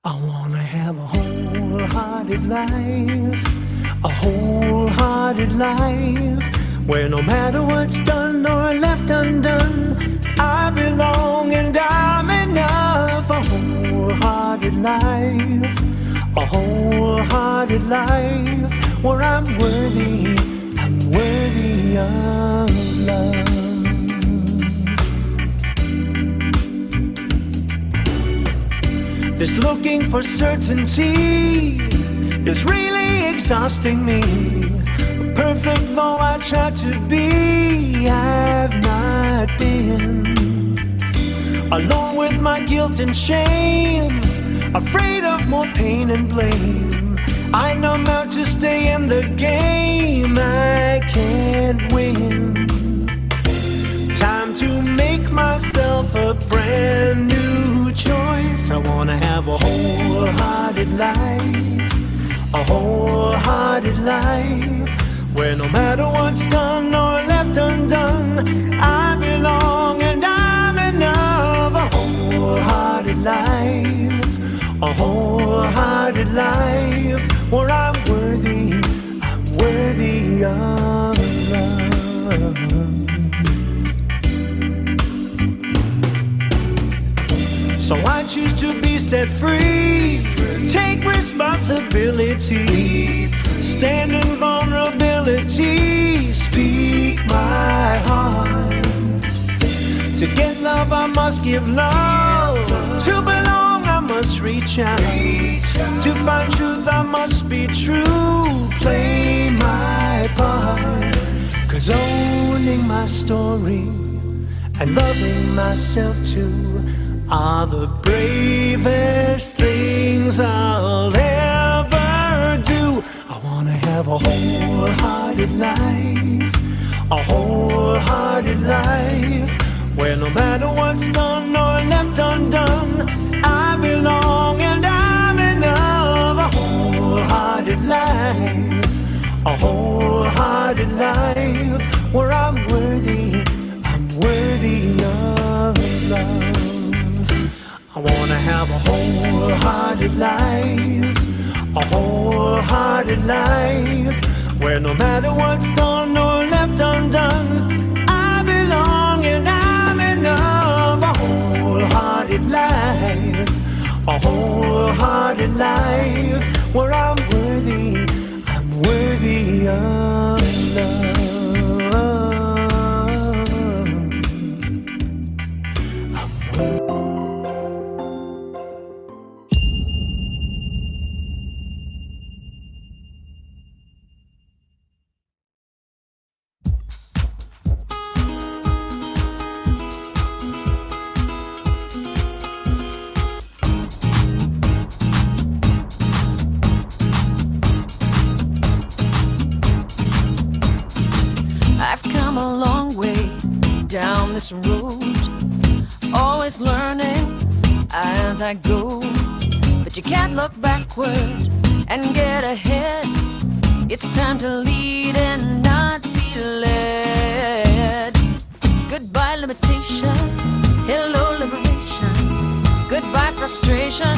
I wanna have a wholehearted life, a wholehearted life, where no matter what's done or left undone, I belong and I'm enough. A wholehearted life, a wholehearted life, where I'm worthy of love. This looking for certainty is really exhausting me. Perfect though I try to be, I've not been. Alone with my guilt and shame, afraid of more pain and blame. I numb out to stay in the game, I can't win. Time to make myself a brand new choice. I wanna have a wholehearted life, a wholehearted life, where no matter what's done or left undone, I belong and I'm enough. A wholehearted life, a wholehearted life, where I'm worthy of love. So I choose to be set free, take responsibility, stand in vulnerability, speak my heart. To get love I must give love, to belong I must reach out, to find truth I must be true, play my part. 'Cause owning my story and loving myself too are the bravest things I'll ever do. I wanna have a wholehearted life, a wholehearted life, where no matter what's done or left undone, I belong and I'm enough. A wholehearted life, a wholehearted life, where I'm worthy of love. I wanna have a wholehearted life, a wholehearted life, where no matter what's done or left undone, I belong and I'm enough. A wholehearted life, a wholehearted life, where I'm worthy of love. I've come a long way down this road, always learning as I go. But you can't look backward and get ahead. It's time to lead and not be led. Goodbye limitation, hello liberation. Goodbye frustration,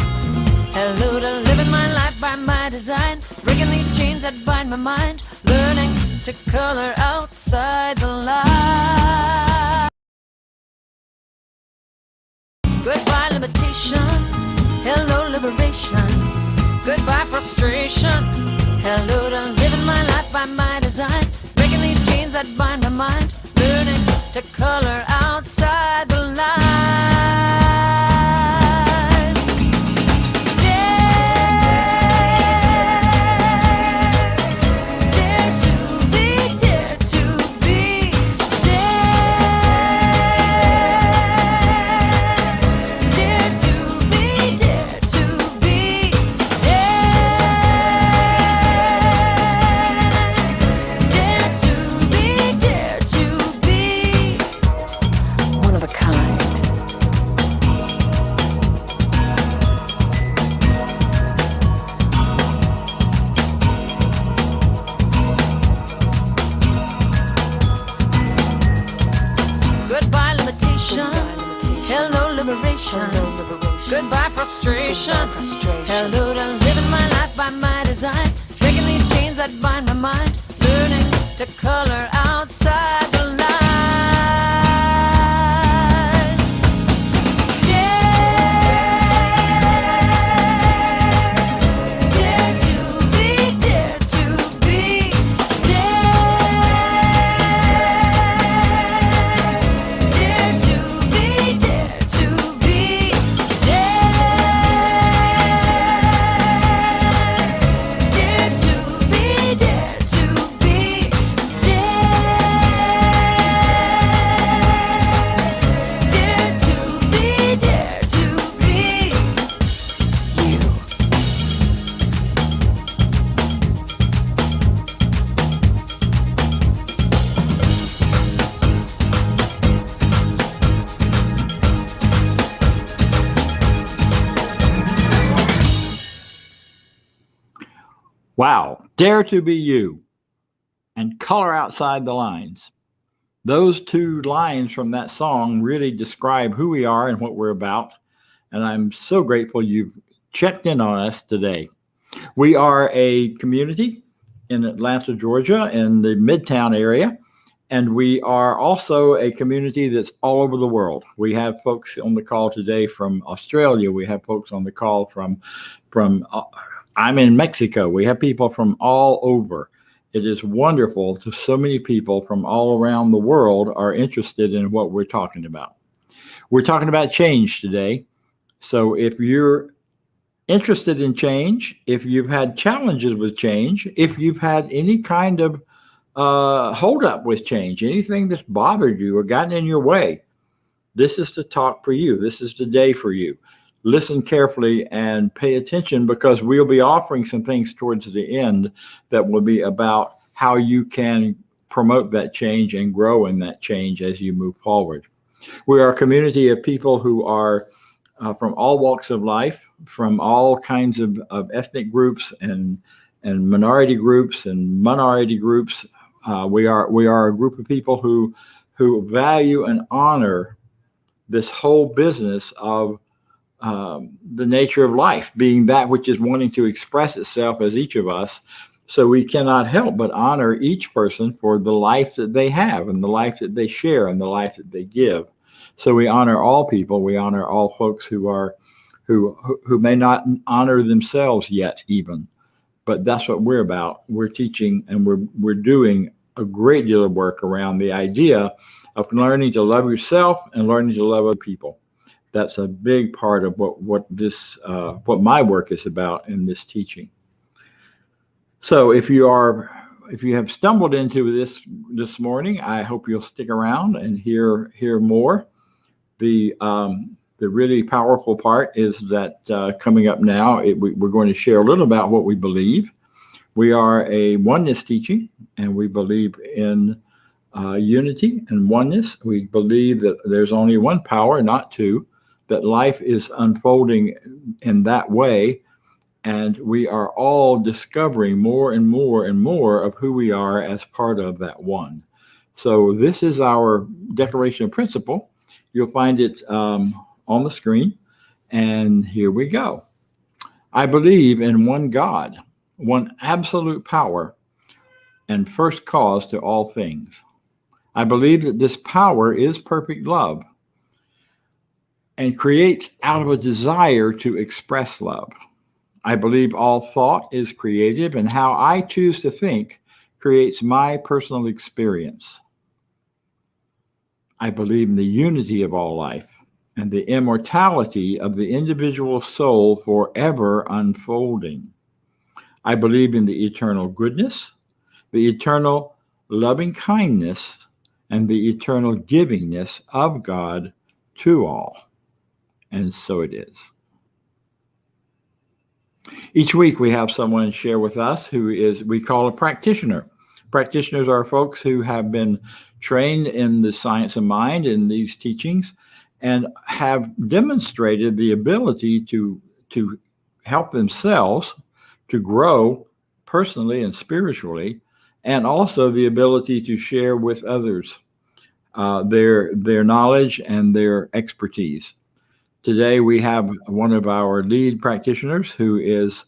hello to living my life by my design. Breaking these chains that bind my mind, learning to color outside the line. Goodbye limitation, hello liberation. Goodbye frustration, hello to living my life by my design. Breaking these chains that bind my mind, learning to color outside the line. Hello liberation. Goodbye frustration. Hello to living my life by my design. Breaking these chains that bind my mind. Learning to color outside the lines. Dare to be, dare to be, dare to be, dare to be, dare to be, dare to be, dare to be you. Wow. Dare to be you and color outside the lines. Those two lines from that song really describe who we are and what we're about. And I'm so grateful you've checked in on us today. We are a community in Atlanta, Georgia, in the Midtown area. And we are also a community that's all over the world. We have folks on the call today from Australia. We have folks on the call from I'm in Mexico. We have people from all over. It is wonderful to so many people from all around the world are interested in what we're talking about. We're talking about change today. So if you're interested in change, if you've had challenges with change, if you've had any kind of hold up with change, anything that's bothered you or gotten in your way, this is the talk for you. This is the day for you. Listen carefully and pay attention, because we'll be offering some things towards the end that will be about how you can promote that change and grow in that change as you move forward. We are a community of people who are from all walks of life, from all kinds of ethnic groups and minority groups and minority groups. We are a group of people who value and honor this whole business of the nature of life, being that which is wanting to express itself as each of us. So we cannot help but honor each person for the life that they have and the life that they share and the life that they give. So we honor all people. We honor all folks who may not honor themselves yet even. But that's what we're about. We're teaching and we're doing a great deal of work around the idea of learning to love yourself and learning to love other people. That's a big part of what my work is about in this teaching. So if you have stumbled into this morning, I hope you'll stick around and hear more. The really powerful part is that coming up now, we're going to share a little about what we believe. We are a oneness teaching, and we believe in unity and oneness. We believe that there's only one power, not two, that life is unfolding in that way, and we are all discovering more and more and more of who we are as part of that one. So this is our declaration of principle. You'll find it on the screen, and here we go. I believe in one God, one absolute power, and first cause to all things. I believe that this power is perfect love and creates out of a desire to express love. I believe all thought is creative, and how I choose to think creates my personal experience. I believe in the unity of all life and the immortality of the individual soul forever unfolding. I believe in the eternal goodness, the eternal loving kindness, and the eternal givingness of God to all. And so it is. Each week we have someone share with us who we call a practitioner. Practitioners are folks who have been trained in the science of mind in these teachings and have demonstrated the ability to help themselves to grow personally and spiritually, and also the ability to share with others their knowledge and their expertise. Today we have one of our lead practitioners who is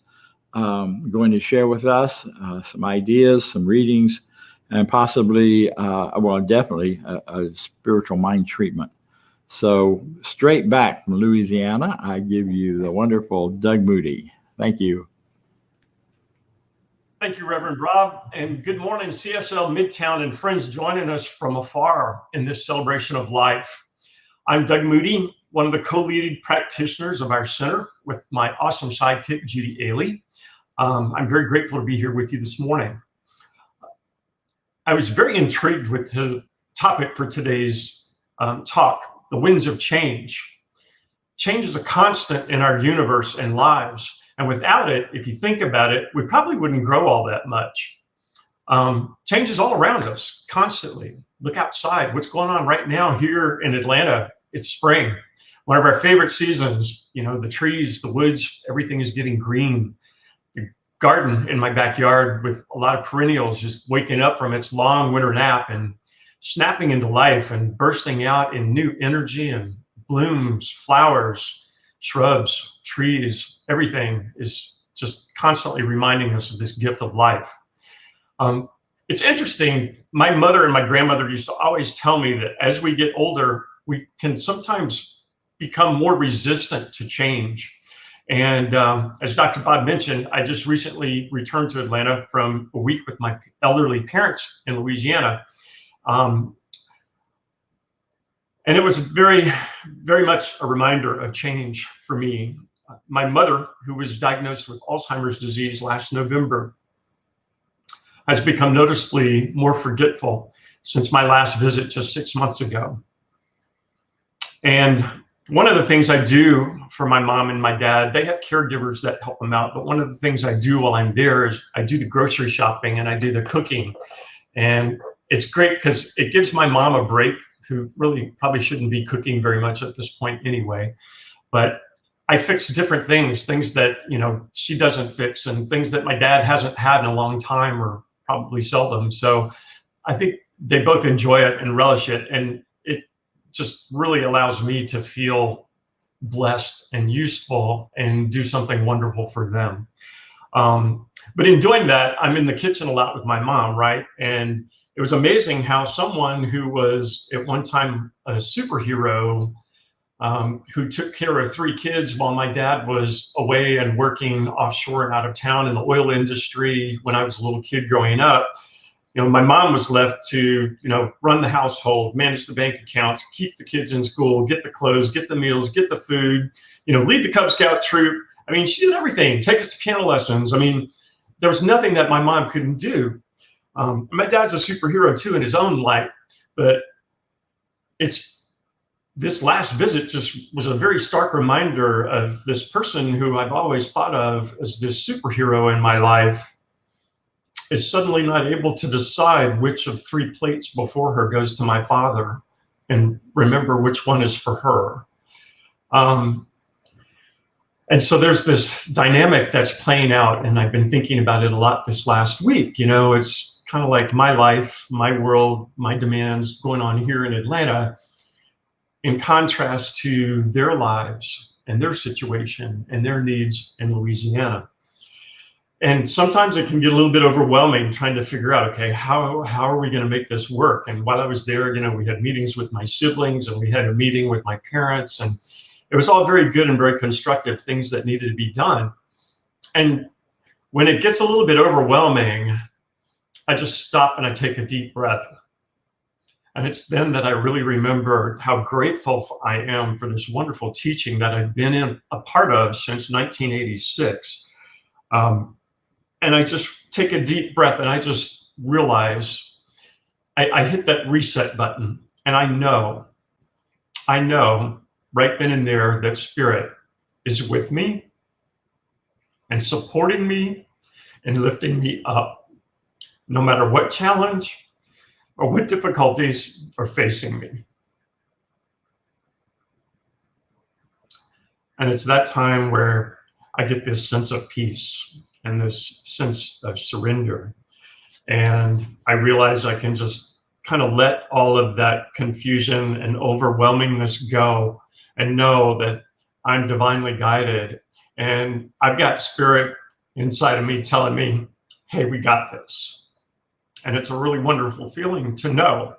going to share with us some ideas, some readings, and possibly, well, definitely a spiritual mind treatment. So straight back from Louisiana, I give you the wonderful Doug Moody. Thank you. Thank you, Reverend Rob, and good morning, CSL Midtown and friends joining us from afar in this celebration of life. I'm Doug Moody, one of the co-lead practitioners of our center with my awesome sidekick, Judy Ailey. I'm very grateful to be here with you this morning. I was very intrigued with the topic for today's talk, the winds of change. Change is a constant in our universe and lives. And without it, if you think about it, we probably wouldn't grow all that much. Change is all around us constantly. Look outside. What's going on right now here in Atlanta? It's spring. One of our favorite seasons, you know, the trees, the woods, everything is getting green. The garden in my backyard with a lot of perennials just waking up from its long winter nap and snapping into life and bursting out in new energy and blooms, flowers, shrubs, trees, everything is just constantly reminding us of this gift of life. It's interesting. My mother and my grandmother used to always tell me that as we get older, we can sometimes become more resistant to change. And as Dr. Bob mentioned, I just recently returned to Atlanta from a week with my elderly parents in Louisiana. And it was very, very much a reminder of change for me. My mother, who was diagnosed with Alzheimer's disease last November, has become noticeably more forgetful since my last visit just 6 months ago. And one of the things I do for my mom and my dad, they have caregivers that help them out. But one of the things I do while I'm there is I do the grocery shopping and I do the cooking. And it's great because it gives my mom a break, who really probably shouldn't be cooking very much at this point anyway. But I fix different things that, you know, she doesn't fix, and things that my dad hasn't had in a long time or probably seldom. So I think they both enjoy it and relish it. And it just really allows me to feel blessed and useful and do something wonderful for them. But in doing that, I'm in the kitchen a lot with my mom, right? And it was amazing how someone who was at one time a superhero, who took care of 3 kids while my dad was away and working offshore and out of town in the oil industry when I was a little kid growing up, you know, my mom was left to, you know, run the household, manage the bank accounts, keep the kids in school, get the clothes, get the meals, get the food, you know, lead the Cub Scout troop. I mean, she did everything, take us to piano lessons. I mean, there was nothing that my mom couldn't do. My dad's a superhero too in his own light, but this last visit just was a very stark reminder of this person who I've always thought of as this superhero in my life is suddenly not able to decide which of 3 plates before her goes to my father and remember which one is for her. And so there's this dynamic that's playing out, and I've been thinking about it a lot this last week. You know, it's kind of like my life, my world, my demands going on here in Atlanta in contrast to their lives and their situation and their needs in Louisiana. And sometimes it can get a little bit overwhelming trying to figure out, okay, how are we going to make this work? And while I was there, you know, we had meetings with my siblings and we had a meeting with my parents, and it was all very good and very constructive things that needed to be done. And when it gets a little bit overwhelming, I just stop and I take a deep breath. And it's then that I really remember how grateful I am for this wonderful teaching that I've been a part of since 1986. And I just take a deep breath and I just realize I hit that reset button. And I know right then and there that Spirit is with me and supporting me and lifting me up, no matter what challenge or what difficulties are facing me. And it's that time where I get this sense of peace and this sense of surrender. And I realize I can just kind of let all of that confusion and overwhelmingness go and know that I'm divinely guided, and I've got spirit inside of me telling me, hey, we got this. And it's a really wonderful feeling to know,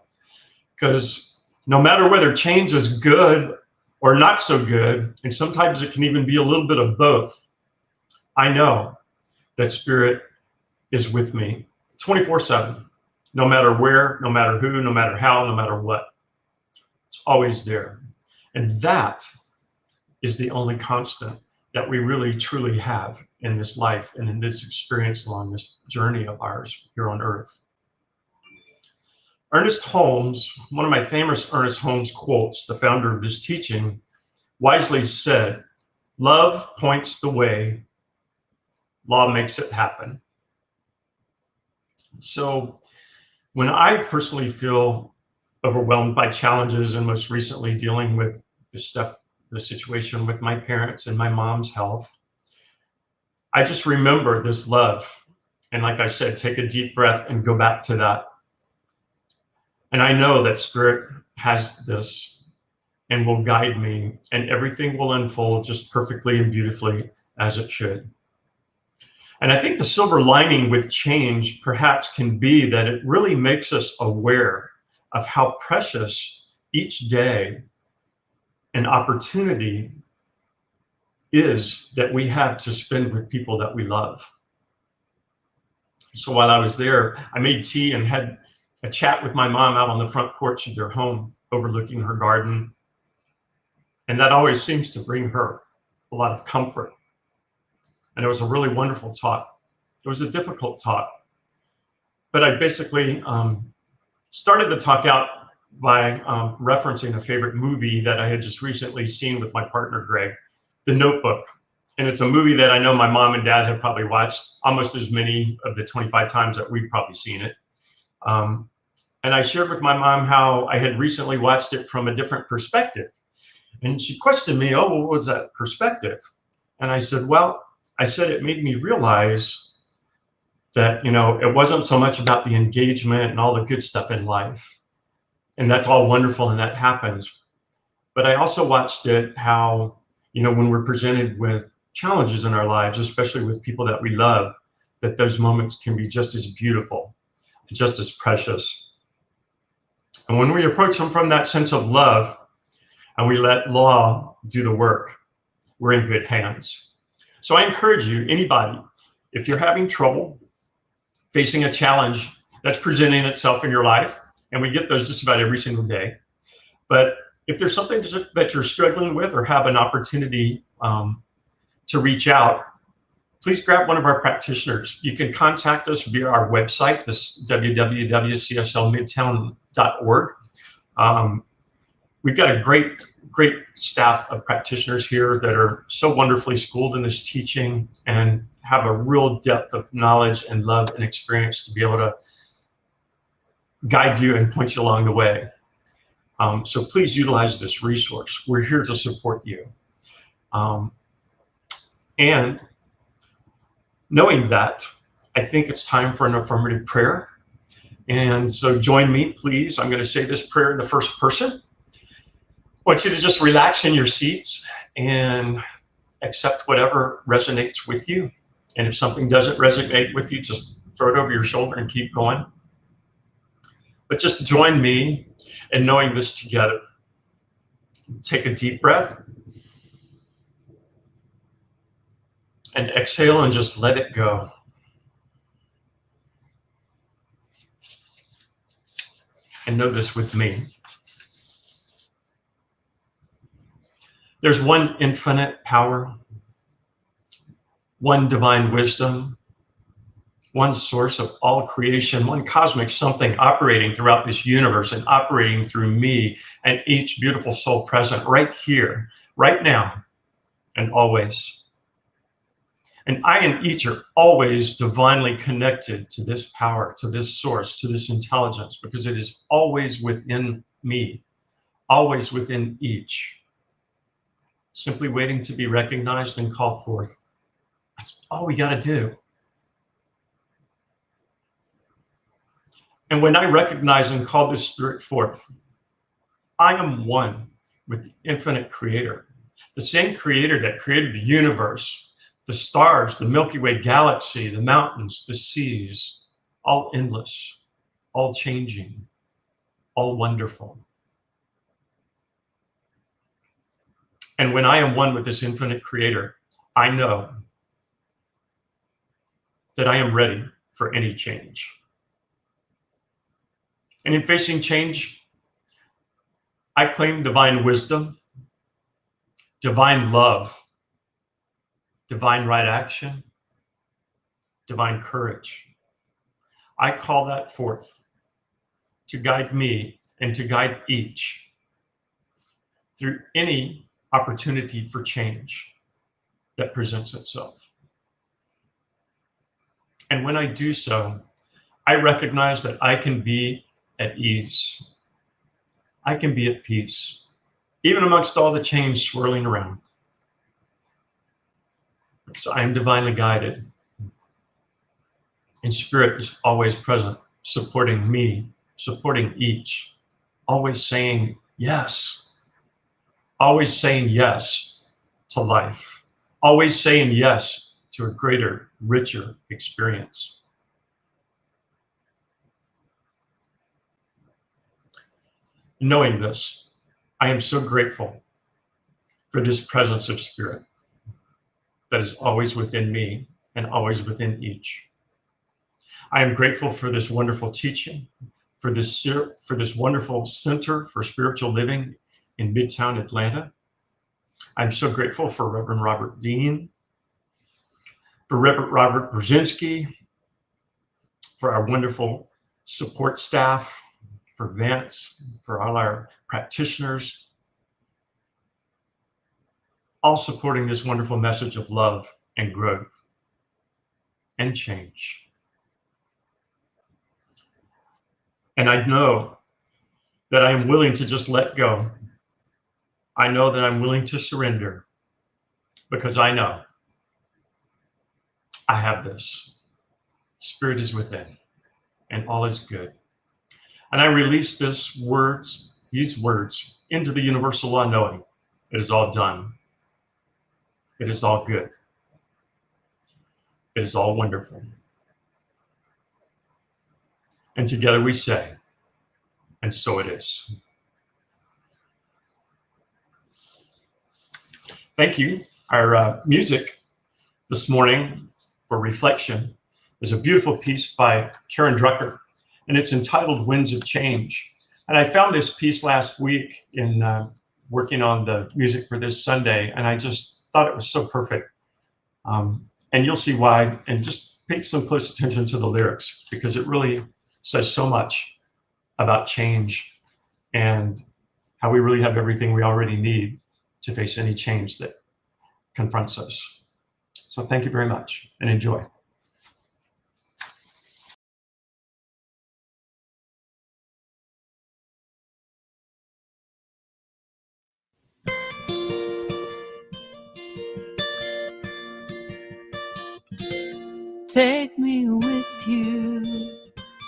because no matter whether change is good or not so good, and sometimes it can even be a little bit of both, I know that spirit is with me 24/7, no matter where, no matter who, no matter how, no matter what. It's always there. And that is the only constant that we really truly have in this life and in this experience along this journey of ours here on earth. Ernest Holmes, one of my famous Ernest Holmes quotes, the founder of this teaching, wisely said, "Love points the way, law makes it happen." So when I personally feel overwhelmed by challenges, and most recently dealing with the situation with my parents and my mom's health, I just remember this love. And like I said, take a deep breath and go back to that. And I know that spirit has this and will guide me, and everything will unfold just perfectly and beautifully as it should. And I think the silver lining with change perhaps can be that it really makes us aware of how precious each day and opportunity is that we have to spend with people that we love. So while I was there, I made tea and had a chat with my mom out on the front porch of their home, overlooking her garden. And that always seems to bring her a lot of comfort. And it was a really wonderful talk. It was a difficult talk, but I basically started the talk out by referencing a favorite movie that I had just recently seen with my partner, Greg, The Notebook. And it's a movie that I know my mom and dad have probably watched almost as many of the 25 times that we've probably seen it. And I shared with my mom how I had recently watched it from a different perspective. And she questioned me, oh, what was that perspective? And I said, well, it made me realize that, it wasn't so much about the engagement and all the good stuff in life. And that's all wonderful and that happens. But I also watched it how, when we're presented with challenges in our lives, especially with people that we love, that those moments can be just as beautiful, just as precious. And when we approach them from that sense of love and we let law do the work, we're in good hands. So I encourage you, anybody, if you're having trouble facing a challenge that's presenting itself in your life, and we get those just about every single day, but if there's something that you're struggling with or have an opportunity to reach out, please grab one of our practitioners. You can contact us via our website, this www.cslmidtown.org. We've got a great staff of practitioners here that are so wonderfully schooled in this teaching and have a real depth of knowledge and love and experience to be able to guide you and point you along the way. So please utilize this resource. We're here to support you. And knowing that, I think it's time for an affirmative prayer. And so join me, please. I'm going to say this prayer in the first person. I want you to just relax in your seats and accept whatever resonates with you. And if something doesn't resonate with you, just throw it over your shoulder and keep going. But just join me in knowing this together. Take a deep breath. And exhale and just let it go. And know this with me. There's one infinite power, one divine wisdom, one source of all creation, one cosmic something operating throughout this universe and operating through me and each beautiful soul present right here, right now, and always. And I and each are always divinely connected to this power, to this source, to this intelligence, because it is always within me, always within each, simply waiting to be recognized and called forth. That's all we got to do. And when I recognize and call this spirit forth, I am one with the infinite creator. The same creator that created the universe, the stars, the Milky Way galaxy, the mountains, the seas, all endless, all changing, all wonderful. And when I am one with this infinite creator, I know that I am ready for any change. And in facing change, I claim divine wisdom, divine love, divine right action, divine courage. I call that forth to guide me and to guide each through any opportunity for change that presents itself. And when I do so, I recognize that I can be at ease. I can be at peace, even amongst all the change swirling around, because I am divinely guided. And Spirit is always present, supporting me, supporting each, always saying yes, always saying yes to life, always saying yes to a greater, richer experience. Knowing this, I am so grateful for this presence of Spirit that is always within me and always within each. I am grateful for this wonderful teaching, for this wonderful center for spiritual living in Midtown Atlanta. I'm so grateful for Reverend Robert Deen, for Reverend Robert Brzezinski, for our wonderful support staff, for Vance, for all our practitioners, all supporting this wonderful message of love and growth and change. And I know that I am willing to just let go. I know that I'm willing to surrender, because I know I have this. Spirit is within, and all is good. And I release these words into the universal law, knowing it is all done. It is all good. It is all wonderful. And together we say, and so it is. Thank you. Our music this morning for reflection is a beautiful piece by Karen Drucker, and it's entitled Winds of Change. And I found this piece last week in working on the music for this Sunday, and I just thought it was so perfect. And you'll see why, and just pay some close attention to the lyrics, because it really says so much about change and how we really have everything we already need to face any change that confronts us. So thank you very much, and enjoy. Take me with you,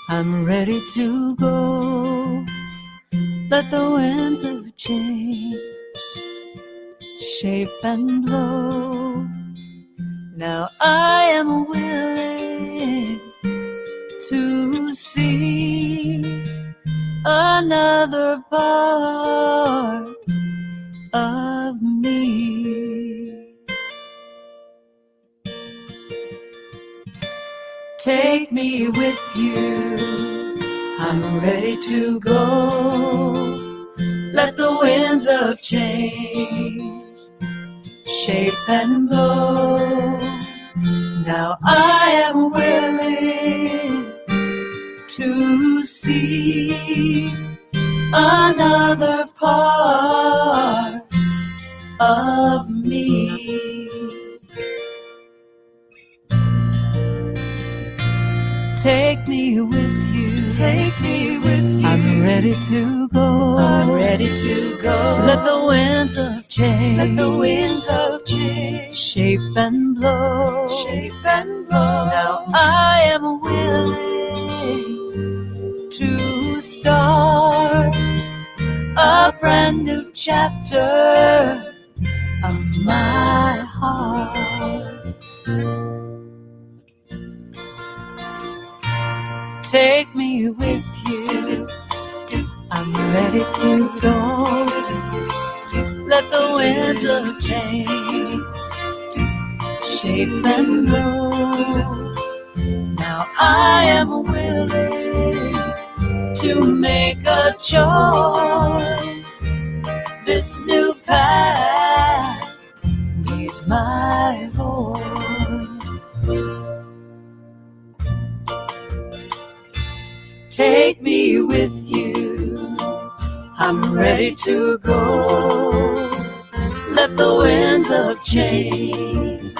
I'm ready to go. Let the winds of change shape and blow. Now I am willing to see another part of me. Take me with you, I'm ready to go. Let the winds of change shape and blow. Now I am willing to see another part of me. Take me with you, take me with you. I'm ready to go, I'm ready to go. Let the winds of change, let the winds of change shape and blow, shape and blow. Now I am willing to start a brand new chapter of my heart. Take me with you, I'm ready to go. Let the winds of change shape and blow. Now I am willing to make a choice. This new path needs my voice. Take me with you, I'm ready to go. Let the winds of change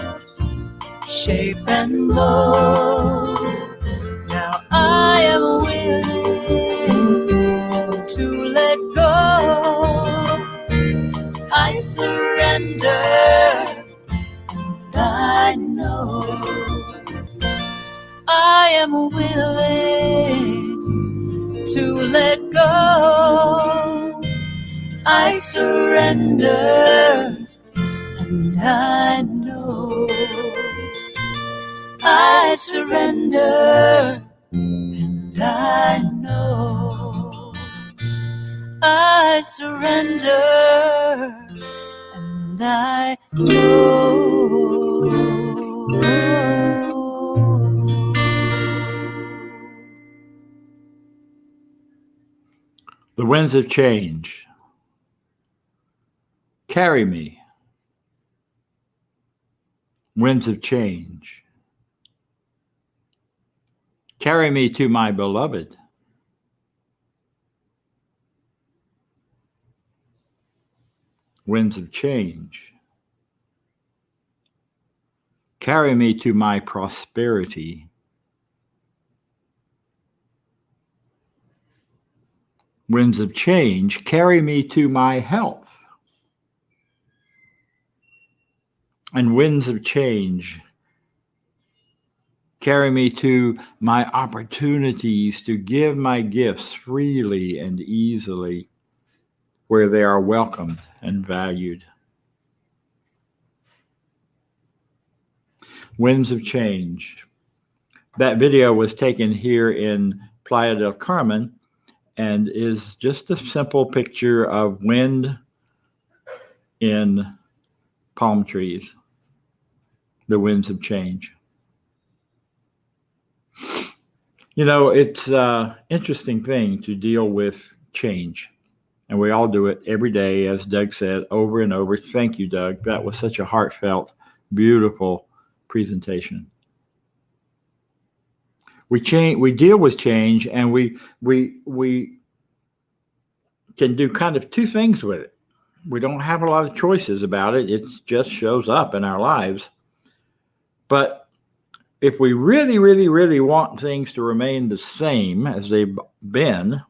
shape and blow. Now I am willing to let go. I surrender, and I know I am willing to let go. I surrender, and I know I surrender, and I know I surrender, and I know. The winds of change carry me. Winds of change carry me to my beloved. Winds of change carry me to my prosperity. Winds of change carry me to my health. And winds of change carry me to my opportunities to give my gifts freely and easily where they are welcomed and valued. Winds of change. That video was taken here in Playa del Carmen and is just a simple picture of wind in palm trees, the winds of change. You know, it's an interesting thing to deal with change, and we all do it every day, as Doug said, over and over. Thank you, Doug. That was such a heartfelt, beautiful presentation. We deal with change, and we can do kind of two things with it. We don't have a lot of choices about it. It just shows up in our lives. But if we really, really, really want things to remain the same as they've been,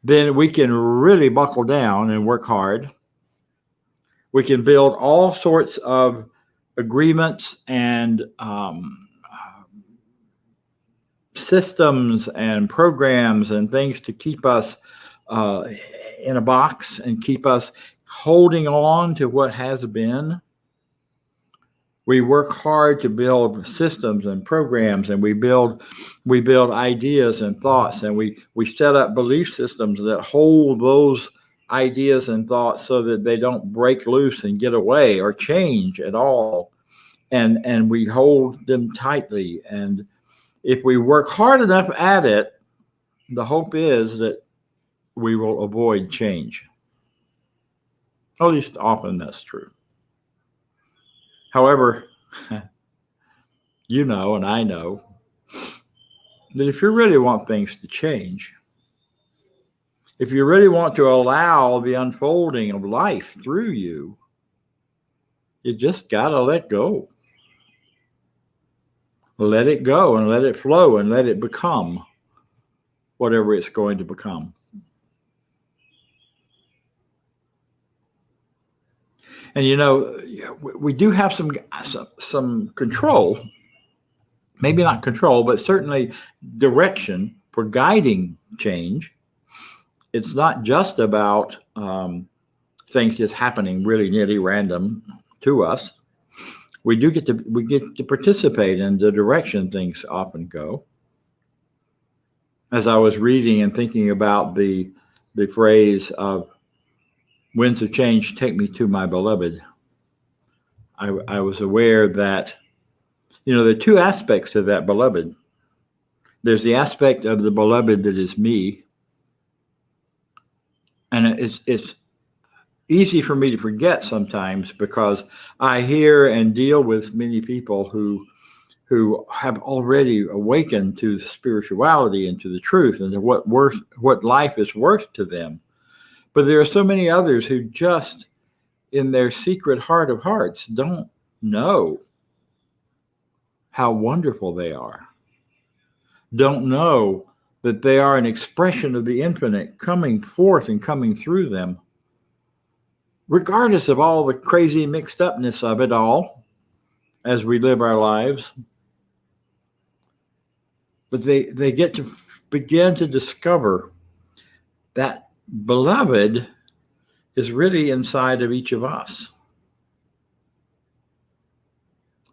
then we can really buckle down and work hard. We can build all sorts of agreements and systems and programs and things to keep us in a box and keep us holding on to what has been. We work hard to build systems and programs, and we build ideas and thoughts, and we set up belief systems that hold those ideas and thoughts so that they don't break loose and get away or change at all. And we hold them tightly. And if we work hard enough at it, the hope is that we will avoid change. At least often that's true. However, you know, and I know, that if you really want things to change, if you really want to allow the unfolding of life through you, you just got to let go. Let it go and let it flow and let it become whatever it's going to become. And you know, we do have some control, maybe not control, but certainly direction for guiding change. It's not just about things just happening really nitty random to us. We get to participate in the direction things often go. As I was reading and thinking about the phrase of winds of change take me to my beloved, I was aware that, there are two aspects to that beloved. There's the aspect of the beloved that is me. And it's easy for me to forget sometimes because I hear and deal with many people who have already awakened to spirituality and to the truth and to what life is worth to them. But there are so many others who just in their secret heart of hearts don't know how wonderful they are, don't know that they are an expression of the infinite coming forth and coming through them, regardless of all the crazy mixed upness of it all as we live our lives. But they get to begin to discover that beloved is really inside of each of us.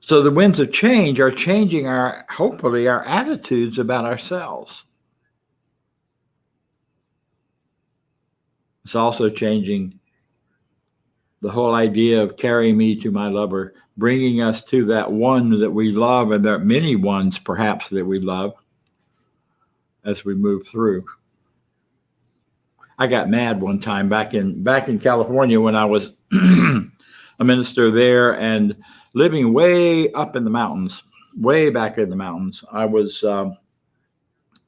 So the winds of change are changing hopefully our attitudes about ourselves. It's also changing the whole idea of carrying me to my lover, bringing us to that one that we love, and there are many ones perhaps that we love as we move through. I got mad one time back in California when I was a minister there and living way up in the mountains, way back in the mountains. I was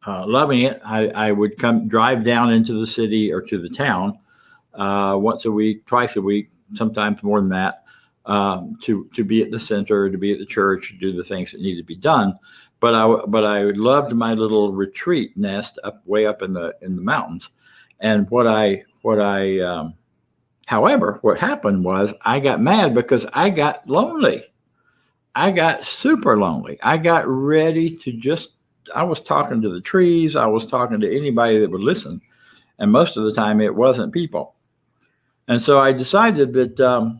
loving it. I would drive down into the city or to the town once a week, twice a week, sometimes more than that, to be at the center, to be at the church, do the things that need to be done. But I loved my little retreat nest way up in the mountains. And however, what happened was I got mad because I got lonely. I got super lonely. I got ready to I was talking to the trees. I was talking to anybody that would listen. And most of the time it wasn't people. And so I decided that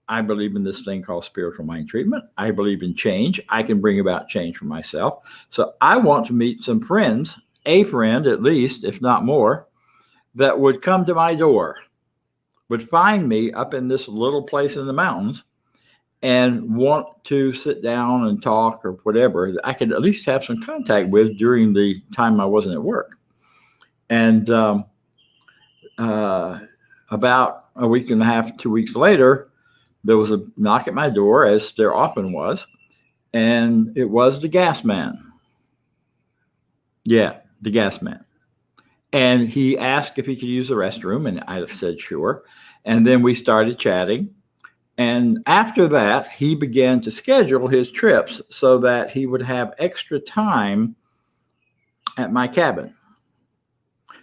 I believe in this thing called spiritual mind treatment. I believe in change. I can bring about change for myself. So I want to meet some friends, a friend at least, if not more, that would come to my door, would find me up in this little place in the mountains and want to sit down and talk or whatever that I could at least have some contact with during the time I wasn't at work. And about a week and a half, 2 weeks later, there was a knock at my door, as there often was, and it was the gas man. Yeah, the gas man. And he asked if he could use the restroom, and I said, sure. And then we started chatting. And after that, he began to schedule his trips so that he would have extra time at my cabin.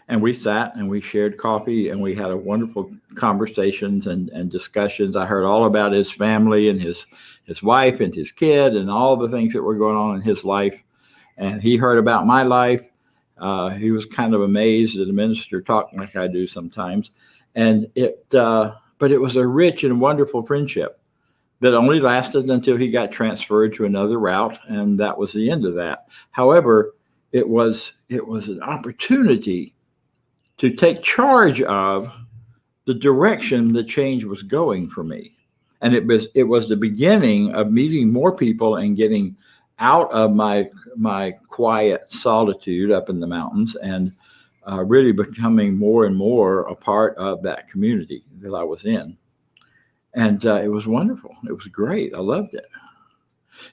And we sat and we shared coffee and we had a wonderful conversations and discussions. I heard all about his family and his wife and his kid and all the things that were going on in his life. And he heard about my life. He was kind of amazed at the minister talking like I do sometimes. And but it was a rich and wonderful friendship that only lasted until he got transferred to another route. And that was the end of that. However, it was an opportunity to take charge of the direction the change was going for me. And it was the beginning of meeting more people and getting out of my quiet solitude up in the mountains and really becoming more and more a part of that community that I was in. And it was wonderful. It was great. I loved it.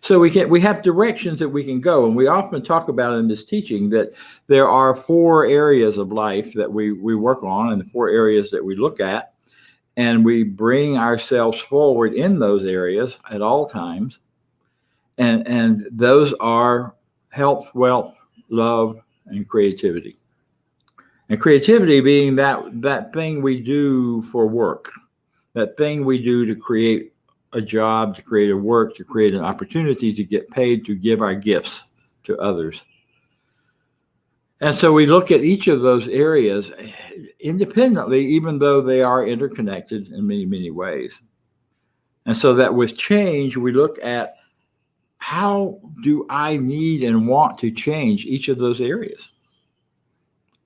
So we have directions that we can go, and we often talk about in this teaching that there are 4 areas of life that we work on, and the 4 areas that we look at, and we bring ourselves forward in those areas at all times, and those are health, wealth, love, and creativity. And creativity being that thing we do for work, that thing we do to create a job, to create a work, to create an opportunity to get paid, to give our gifts to others. And so we look at each of those areas independently, even though they are interconnected in many, many ways. And so that with change, we look at how do I need and want to change each of those areas?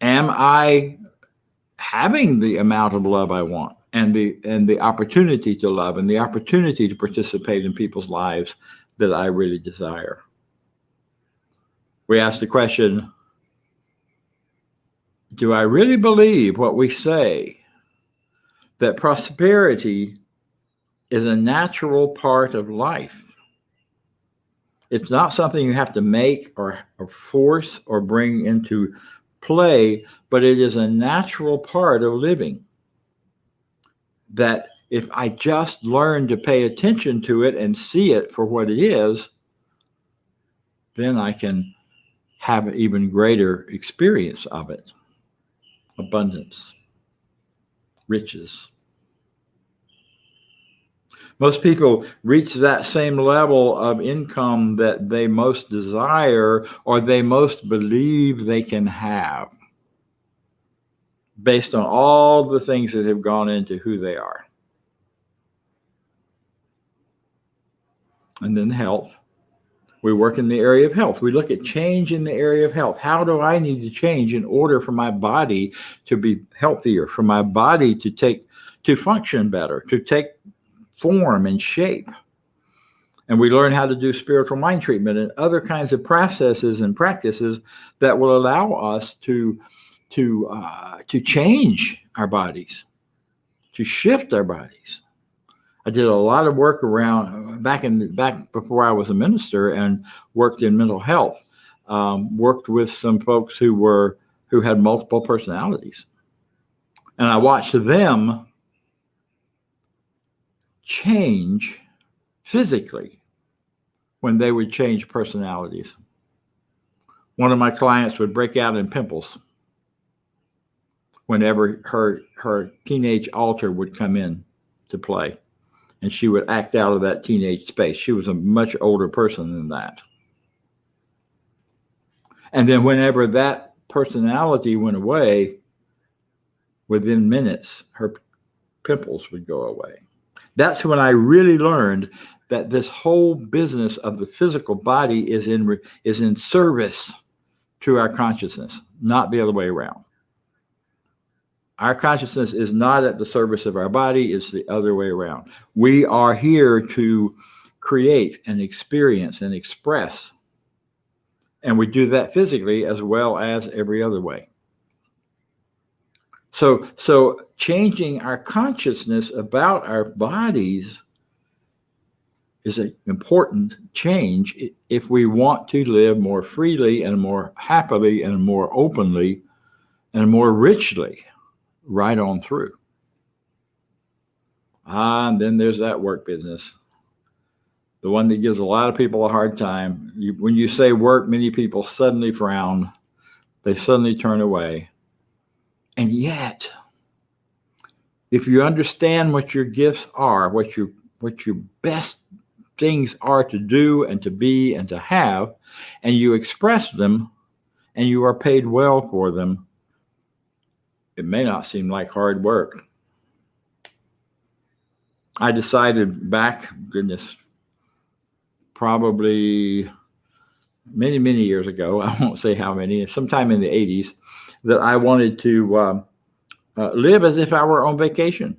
Am I having the amount of love I want and the opportunity to love and the opportunity to participate in people's lives that I really desire? We ask the question, do I really believe what we say, that prosperity is a natural part of life? It's not something you have to make or force or bring into play, but it is a natural part of living. That if I just learn to pay attention to it and see it for what it is, then I can have an even greater experience of it. Abundance, riches. Most people reach that same level of income that they most desire or they most believe they can have based on all the things that have gone into who they are. And then health. We work in the area of health. We look at change in the area of health. How do I need to change in order for my body to be healthier, for my body to function better, to take form and shape? And we learn how to do spiritual mind treatment and other kinds of processes and practices that will allow us to change our bodies, to shift our bodies. I did a lot of work around back before I was a minister and worked in mental health. Worked with some folks who had multiple personalities, and I watched them change physically when they would change personalities. One of my clients would break out in pimples whenever her teenage alter would come in to play, and she would act out of that teenage space. She was a much older person than that. And then whenever that personality went away, within minutes, her pimples would go away. That's when I really learned that this whole business of the physical body is in service to our consciousness, not the other way around. Our consciousness is not at the service of our body, it's the other way around. We are here to create and experience and express. And we do that physically as well as every other way. So changing our consciousness about our bodies is an important change if we want to live more freely and more happily and more openly and more richly right on through. And then there's that work business, the one that gives a lot of people a hard time. When you say work, many people suddenly frown. They suddenly turn away. And yet, if you understand what your gifts are, what your best things are to do and to be and to have, and you express them, and you are paid well for them, it may not seem like hard work. I decided back, probably many, many years ago, I won't say how many, sometime in the 80s, that I wanted to live as if I were on vacation,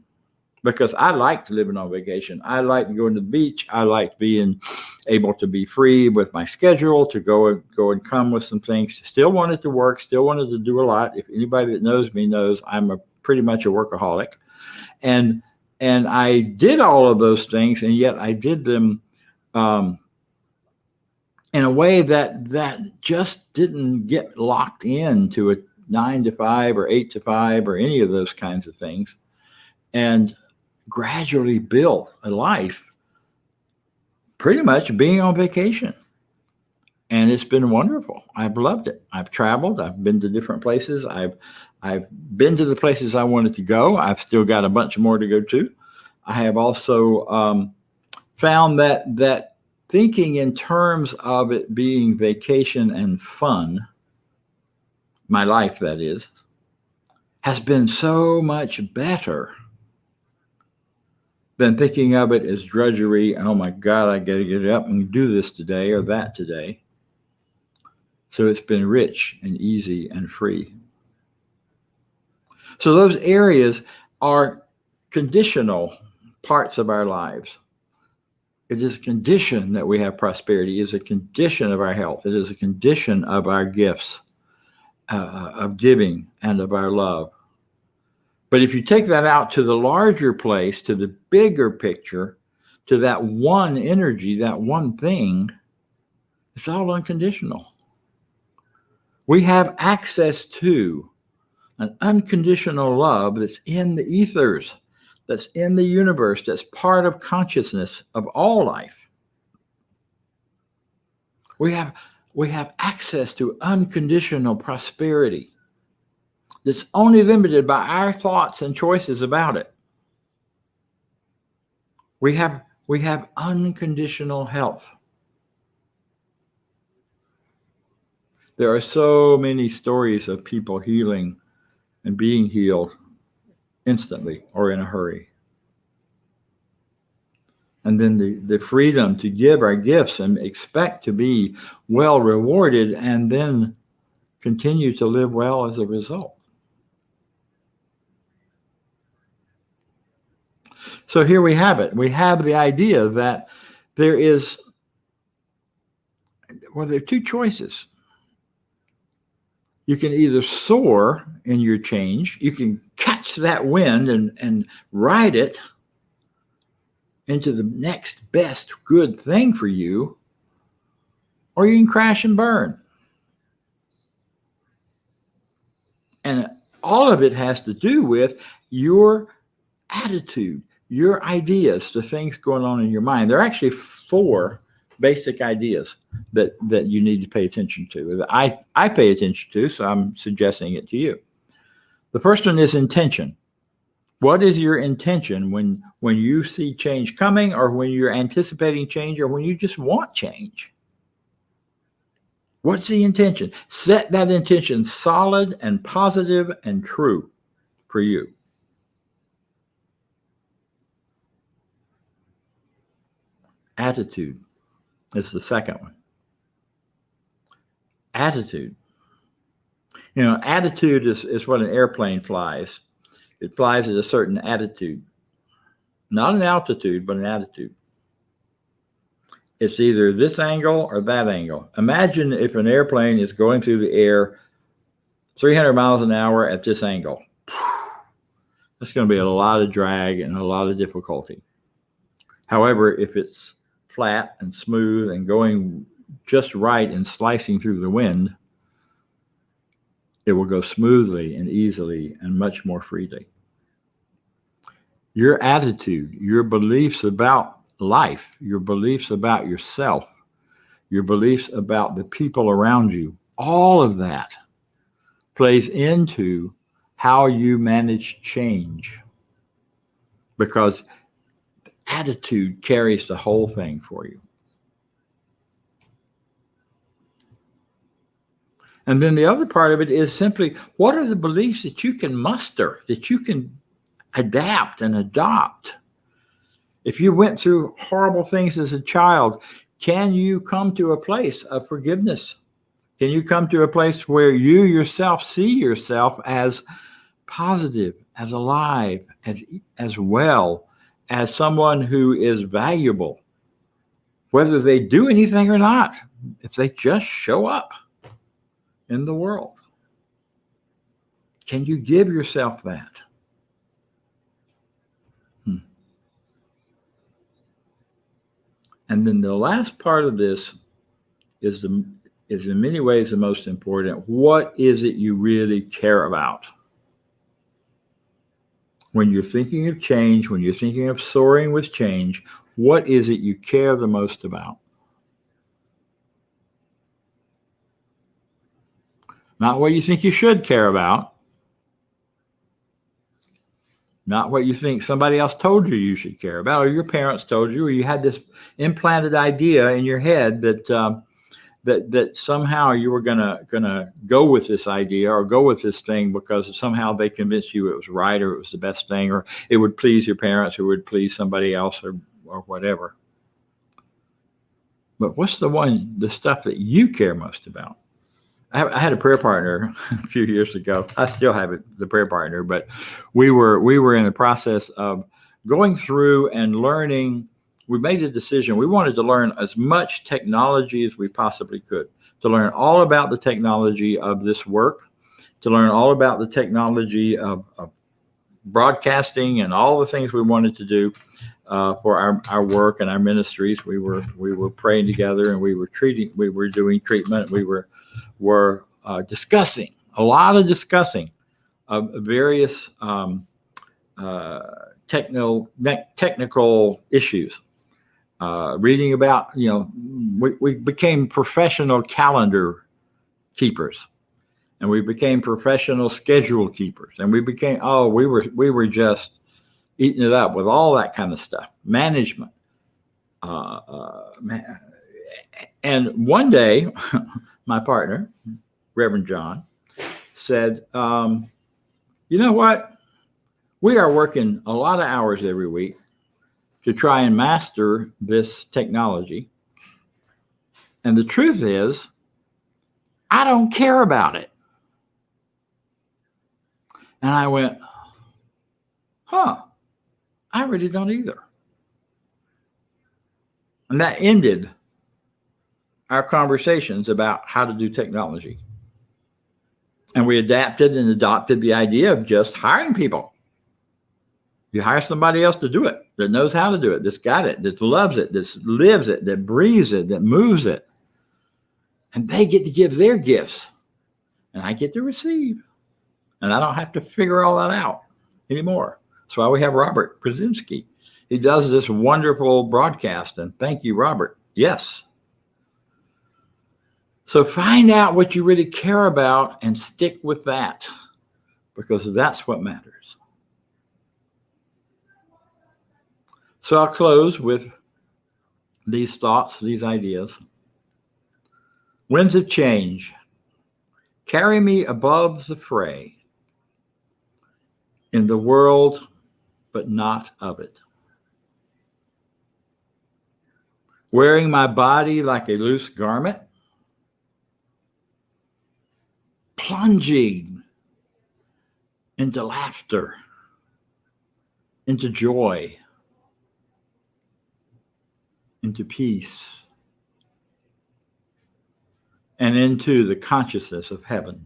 because I liked living on vacation. I liked going to the beach. I liked being able to be free with my schedule, to go and come with some things. Still wanted to work, still wanted to do a lot. If anybody that knows me knows I'm pretty much a workaholic. And I did all of those things, and yet I did them in a way that just didn't get locked into a 9 to 5 or 8 to 5 or any of those kinds of things, and gradually built a life pretty much being on vacation. And it's been wonderful. I've loved it. I've traveled. I've been to different places. I've been to the places I wanted to go. I've still got a bunch more to go to. I have also found that thinking in terms of it being vacation and fun my life, that is, has been so much better than thinking of it as drudgery. Oh my God, I got to get up and do this today or that today. So it's been rich and easy and free. So those areas are conditional parts of our lives. It is a condition that we have prosperity. It is a condition of our health. It is a condition of our gifts, of giving, and of our love. But if you take that out to the larger place, to the bigger picture, to that one energy, that one thing, it's all unconditional. We have access to an unconditional love that's in the ethers, that's in the universe, that's part of consciousness of all life. We have access to unconditional prosperity that's only limited by our thoughts and choices about it. We have unconditional health. There are so many stories of people healing and being healed instantly or in a hurry. And then the freedom to give our gifts and expect to be well rewarded and then continue to live well as a result. So here we have it. We have the idea that there are two choices. You can either soar in your change, you can catch that wind and ride it into the next best good thing for you, or you can crash and burn. And all of it has to do with your attitude, your ideas, the things going on in your mind. There are actually 4 basic ideas that you need to pay attention to, that I pay attention to, so I'm suggesting it to you. The first one is intention. What is your intention when you see change coming, or when you're anticipating change, or when you just want change? What's the intention? Set that intention solid and positive and true for you. Attitude is the second one. Attitude. You know, attitude is what an airplane flies. It flies at a certain attitude. Not an altitude, but an attitude. It's either this angle or that angle. Imagine if an airplane is going through the air 300 miles an hour at this angle. That's going to be a lot of drag and a lot of difficulty. However, if it's flat and smooth and going just right and slicing through the wind, it will go smoothly and easily and much more freely. Your attitude, your beliefs about life, your beliefs about yourself, your beliefs about the people around you, all of that plays into how you manage change, because attitude carries the whole thing for you. And then the other part of it is simply, what are the beliefs that you can muster, that you can adapt and adopt? If you went through horrible things as a child, can you come to a place of forgiveness? Can you come to a place where you yourself see yourself as positive, as alive, as well, as someone who is valuable, whether they do anything or not, if they just show up in the world? Can you give yourself that? And then the last part of this is in many ways the most important. What is it you really care about? When you're thinking of change, when you're thinking of soaring with change, what is it you care the most about? Not what you think you should care about. Not what you think somebody else told you should care about, or your parents told you, or you had this implanted idea in your head that that somehow you were gonna go with this idea or go with this thing because somehow they convinced you it was right or it was the best thing or it would please your parents or would please somebody else or whatever. But what's the stuff that you care most about? I had a prayer partner a few years ago. I still have the prayer partner, but we were in the process of going through and learning. We made a decision. We wanted to learn as much technology as we possibly could, to learn all about the technology of this work, to learn all about the technology of broadcasting and all the things we wanted to do for our work and our ministries. We were praying together and we were doing treatment. We were discussing a lot of various technical issues. Reading about, we became professional calendar keepers, and we became professional schedule keepers, and we were just eating it up with all that kind of stuff, management. And one day, my partner, Reverend John, said, "You know what? We are working a lot of hours every week to try and master this technology. And the truth is, I don't care about it." And I went, I really don't either. And that ended our conversations about how to do technology. And we adapted and adopted the idea of just hiring people. You hire somebody else to do it, that knows how to do it, that's got it, that loves it, that lives it, that breathes it, that moves it. And they get to give their gifts, and I get to receive. And I don't have to figure all that out anymore. That's why we have Robert Brzezinski. He does this wonderful broadcast, and thank you, Robert. Yes. So find out what you really care about and stick with that, because that's what matters. So I'll close with these thoughts, these ideas. Winds of change, carry me above the fray, in the world, but not of it. Wearing my body like a loose garment, plunging into laughter, into joy, into peace, and into the consciousness of heaven.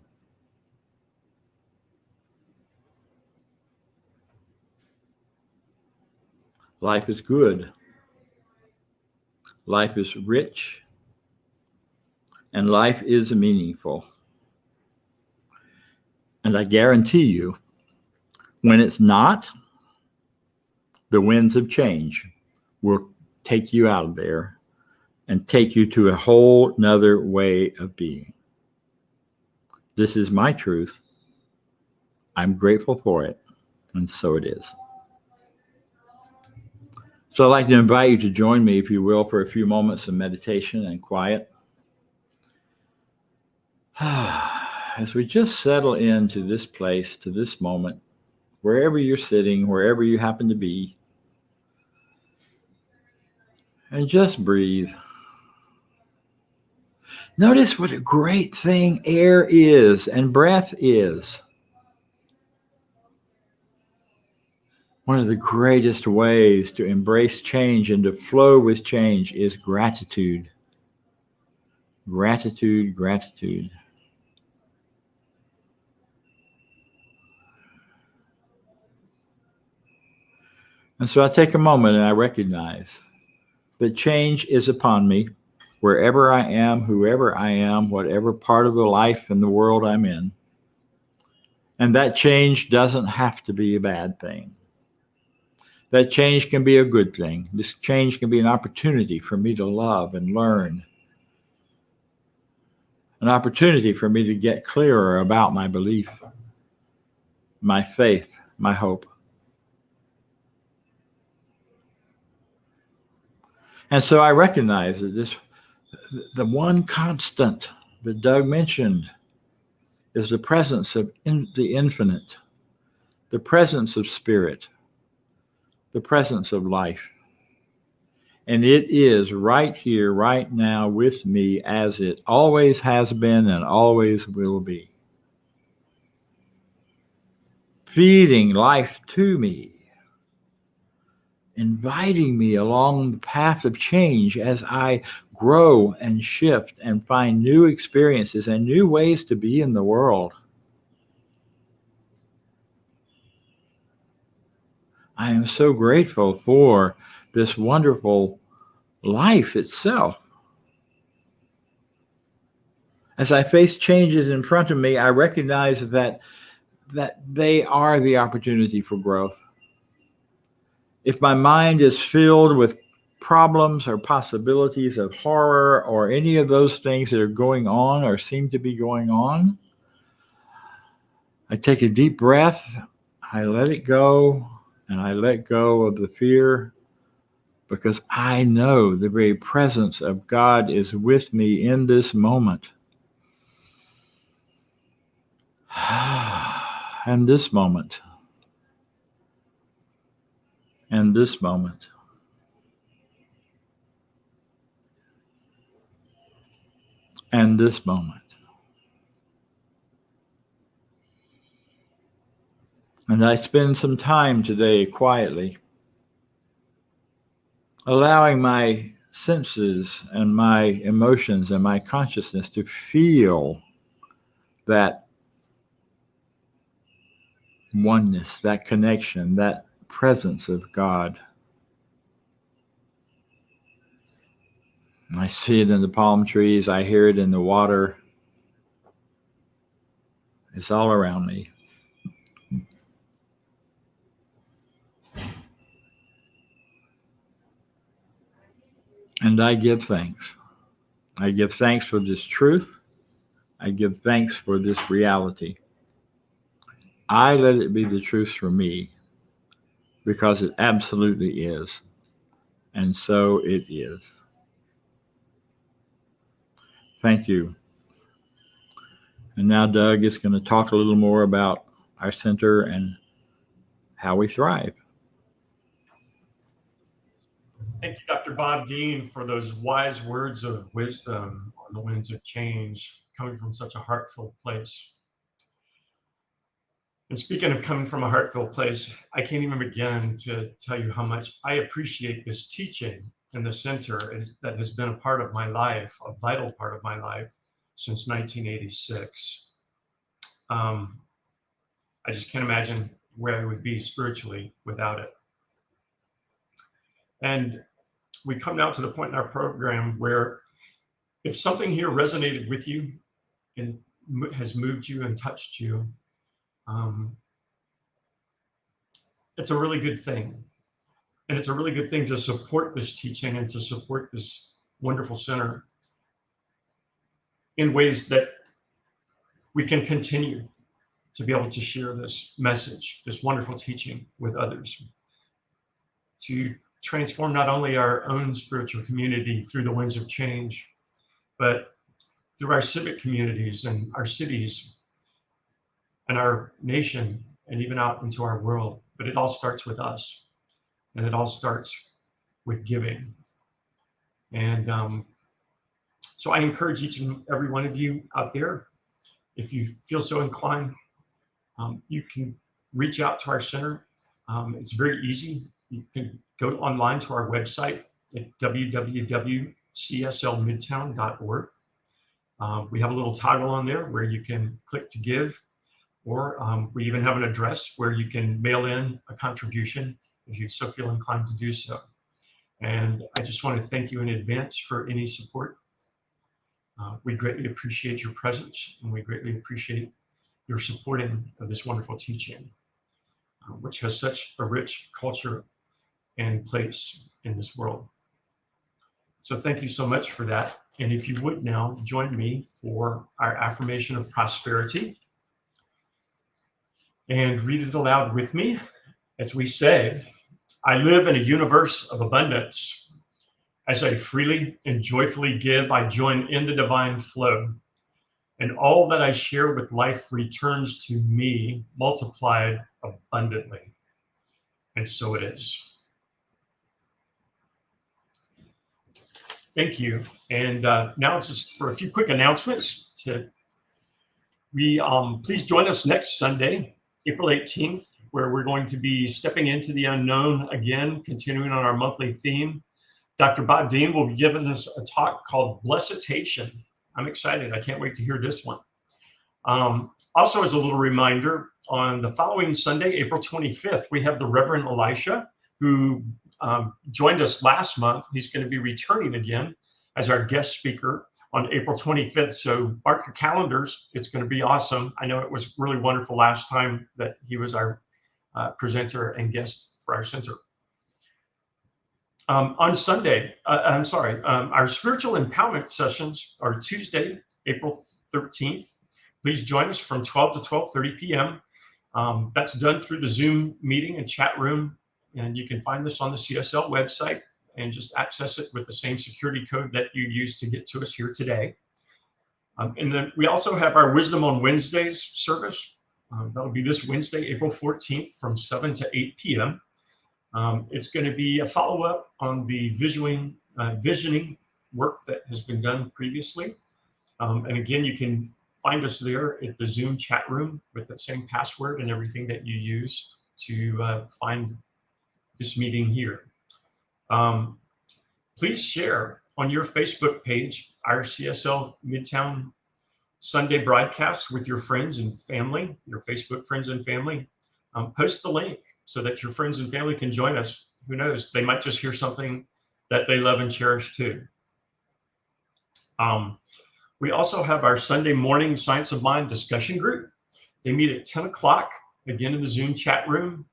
Life is good. Life is rich. And life is meaningful. And I guarantee you, when it's not, the winds of change will take you out of there and take you to a whole nother way of being. This is my truth. I'm grateful for it, and so it is. So I'd like to invite you to join me, if you will, for a few moments of meditation and quiet. As we just settle into this place, to this moment, wherever you're sitting, wherever you happen to be, and just breathe. Notice what a great thing air is and breath is. One of the greatest ways to embrace change and to flow with change is gratitude. Gratitude, gratitude. And so I take a moment and I recognize that change is upon me wherever I am, whoever I am, whatever part of the life and the world I'm in. And that change doesn't have to be a bad thing. That change can be a good thing. This change can be an opportunity for me to love and learn. An opportunity for me to get clearer about my belief, my faith, my hope. And so I recognize that the one constant that Doug mentioned is the presence of the infinite, the presence of spirit, the presence of life. And it is right here, right now with me, as it always has been and always will be. Feeding life to me, inviting me along the path of change as I grow and shift and find new experiences and new ways to be in the world. I am so grateful for this wonderful life itself. As I face changes in front of me, I recognize that they are the opportunity for growth. If my mind is filled with problems or possibilities of horror or any of those things that are going on or seem to be going on, I take a deep breath, I let it go, and I let go of the fear, because I know the very presence of God is with me in this moment. And this moment. And this moment. And this moment. And I spend some time today quietly, allowing my senses and my emotions and my consciousness to feel that oneness, that connection, that presence of God. And I see it in the palm trees. I hear it in the water. It's all around me. And I give thanks. I give thanks for this truth. I give thanks for this reality. I let it be the truth for me, because it absolutely is. And so it is. Thank you. And now Doug is going to talk a little more about our center and how we thrive. Thank you, Dr. Bob Deen, for those wise words of wisdom on the winds of change, coming from such a heartfelt place. And speaking of coming from a heartfelt place, I can't even begin to tell you how much I appreciate this teaching in the center that has been a part of my life, a vital part of my life since 1986. I just can't imagine where I would be spiritually without it. And we come now to the point in our program where if something here resonated with you and has moved you and touched you, it's a really good thing. And it's a really good thing to support this teaching and to support this wonderful center in ways that we can continue to be able to share this message, this wonderful teaching with others, to transform not only our own spiritual community through the winds of change, but through our civic communities and our cities and our nation and even out into our world. But it all starts with us, and it all starts with giving. And so I encourage each and every one of you out there, if you feel so inclined, you can reach out to our center. It's very easy. You can go online to our website at www.cslmidtown.org. We have a little toggle on there where you can click to give, or we even have an address where you can mail in a contribution if you so feel inclined to do so. And I just want to thank you in advance for any support. We greatly appreciate your presence, and we greatly appreciate your supporting of this wonderful teaching, which has such a rich culture and place in this world. So thank you so much for that. And if you would now join me for our affirmation of prosperity and read it aloud with me as we say, I live in a universe of abundance. As I freely and joyfully give, I join in the divine flow. And all that I share with life returns to me multiplied abundantly. And so it is. Thank you. And now just for a few quick announcements. Please join us next Sunday, April 18th, where we're going to be stepping into the unknown again, continuing on our monthly theme. Dr. Bob Deen will be giving us a talk called Blessitation. I'm excited. I can't wait to hear this one. Also, as a little reminder, on the following Sunday, April 25th, we have the Reverend Elisha, who joined us last month. He's going to be returning again as our guest speaker on April 25th. So mark your calendars. It's going to be awesome. I know it was really wonderful last time that he was our presenter and guest for our center. On Sunday, our spiritual empowerment sessions are Tuesday, April 13th. Please join us from 12 to 12:30 p.m. That's done through the Zoom meeting and chat room. And you can find this on the CSL website and just access it with the same security code that you used to get to us here today. And then we also have our Wisdom on Wednesdays service. That'll be this Wednesday, April 14th from 7 to 8 p.m. It's going to be a follow-up on the visioning work that has been done previously. And again, you can find us there at the Zoom chat room with the same password and everything that you use to find this meeting here. Please share on your Facebook page our CSL Midtown Sunday broadcast with your friends and family, your Facebook friends and family. Post the link so that your friends and family can join us. Who knows? They might just hear something that they love and cherish too. We also have our Sunday morning Science of Mind discussion group. They meet at 10 o'clock, again in the Zoom chat room.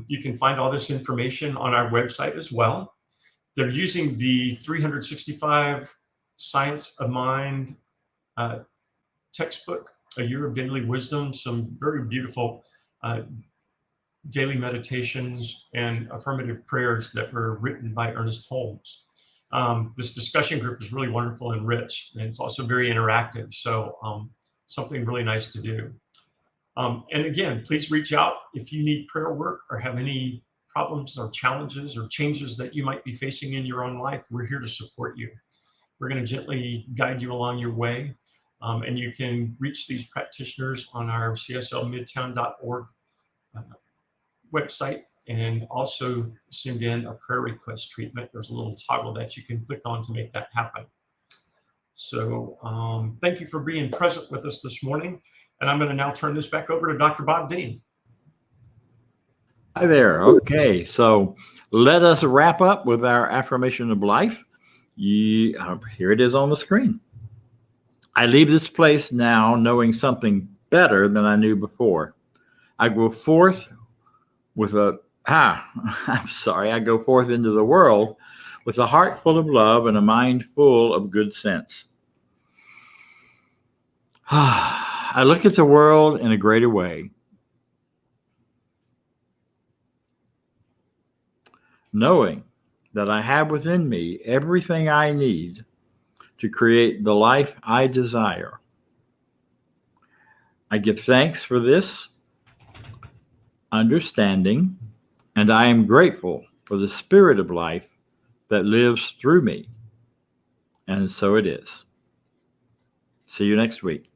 You can find all this information on our website as well. They're using the 365 Science of Mind textbook, A Year of Daily Wisdom, some very beautiful daily meditations and affirmative prayers that were written by Ernest Holmes. This discussion group is really wonderful and rich, and it's also very interactive. So something really nice to do. And again, please reach out if you need prayer work or have any problems or challenges or changes that you might be facing in your own life. We're here to support you. We're going to gently guide you along your way. And you can reach these practitioners on our cslmidtown.org website, and also send in a prayer request treatment. There's a little toggle that you can click on to make that happen. So thank you for being present with us this morning. And I'm going to now turn this back over to Dr. Bob Deen. Hi there. Okay, so let us wrap up with our affirmation of life. Here it is on the screen. I leave this place now knowing something better than I knew before. I go forth I go forth into the world with a heart full of love and a mind full of good sense. I look at the world in a greater way, knowing that I have within me everything I need to create the life I desire. I give thanks for this understanding, and I am grateful for the spirit of life that lives through me. And so it is. See you next week.